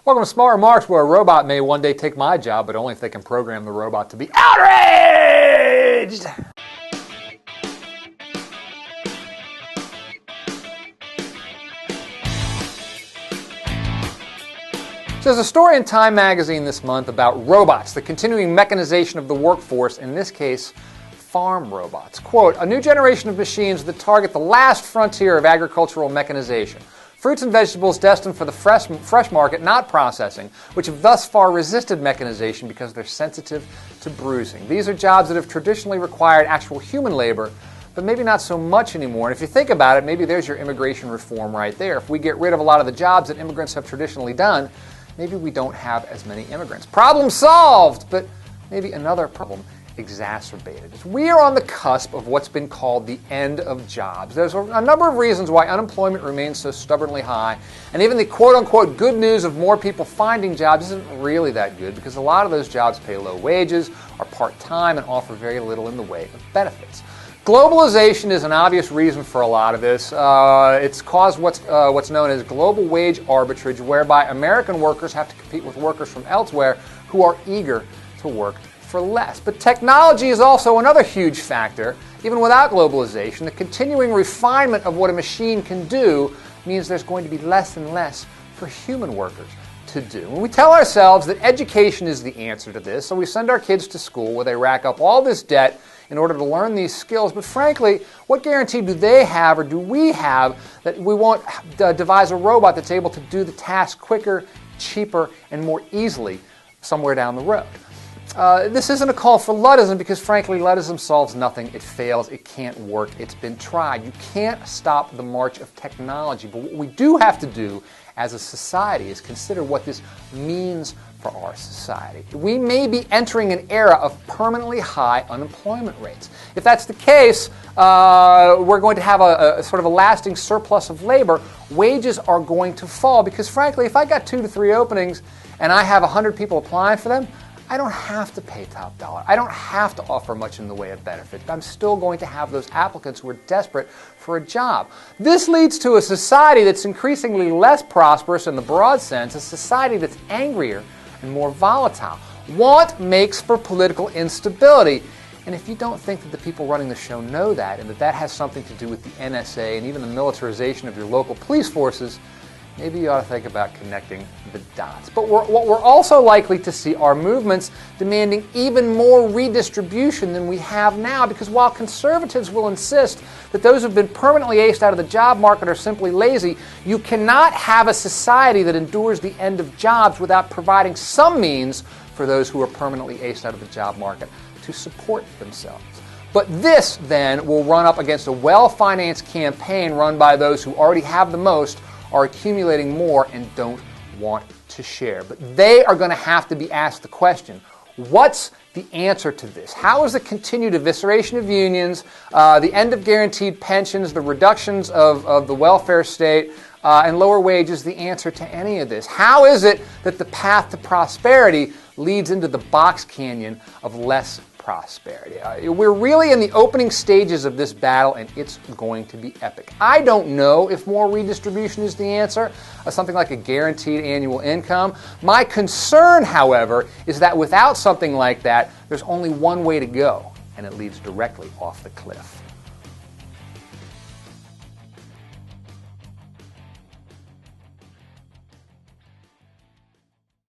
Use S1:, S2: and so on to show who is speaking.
S1: Welcome to Smart Remarks, where a robot may one day take my job, but only if they can program the robot to be outraged! So there's a story in Time magazine this month about robots, the continuing mechanization of the workforce, in this case, farm robots. Quote, a new generation of machines that target the last frontier of agricultural mechanization. Fruits and vegetables destined for the fresh market, not processing, which have thus far resisted mechanization because they're sensitive to bruising. These are jobs that have traditionally required actual human labor, but maybe not so much anymore. And if you think about it, maybe there's your immigration reform right there. If we get rid of a lot of the jobs that immigrants have traditionally done, maybe we don't have as many immigrants. Problem solved, but maybe another problem exacerbated. We are on the cusp of what's been called the end of jobs. There's a number of reasons why unemployment remains so stubbornly high, and even the quote-unquote good news of more people finding jobs isn't really that good because a lot of those jobs pay low wages, are part-time, and offer very little in the way of benefits. Globalization is an obvious reason for a lot of this. It's caused what's known as global wage arbitrage, whereby American workers have to compete with workers from elsewhere who are eager to work for less. But technology is also another huge factor. Even without globalization, the continuing refinement of what a machine can do means there's going to be less and less for human workers to do. And we tell ourselves that education is the answer to this, so we send our kids to school where they rack up all this debt in order to learn these skills. But frankly, what guarantee do they have or do we have that we won't devise a robot that's able to do the task quicker, cheaper, and more easily somewhere down the road? This isn't a call for Luddism because, frankly, Luddism solves nothing. It fails. It can't work. It's been tried. You can't stop the march of technology. But what we do have to do as a society is consider what this means for our society. We may be entering an era of permanently high unemployment rates. If that's the case, we're going to have a sort of a lasting surplus of labor. Wages are going to fall because, frankly, if I got 2 to 3 openings and I have 100 people applying for them, I don't have to pay top dollar. I don't have to offer much in the way of benefit. I'm still going to have those applicants who are desperate for a job. This leads to a society that's increasingly less prosperous in the broad sense, a society that's angrier and more volatile. Want makes for political instability. And if you don't think that the people running the show know that, and that has something to do with the NSA and even the militarization of your local police forces, maybe you ought to think about connecting the dots. But what we're also likely to see are movements demanding even more redistribution than we have now, because while conservatives will insist that those who've been permanently aced out of the job market are simply lazy, you cannot have a society that endures the end of jobs without providing some means for those who are permanently aced out of the job market to support themselves. But this, then, will run up against a well-financed campaign run by those who already have the most, are accumulating more, and don't want to share. But they are going to have to be asked the question, what's the answer to this? How is the continued evisceration of unions, the end of guaranteed pensions, the reductions of the welfare state, and lower wages the answer to any of this? How is it that the path to prosperity leads into the box canyon of less prosperity? We're really in the opening stages of this battle, and it's going to be epic. I don't know if more redistribution is the answer, something like a guaranteed annual income. My concern, however, is that without something like that, there's only one way to go, and it leads directly off the cliff.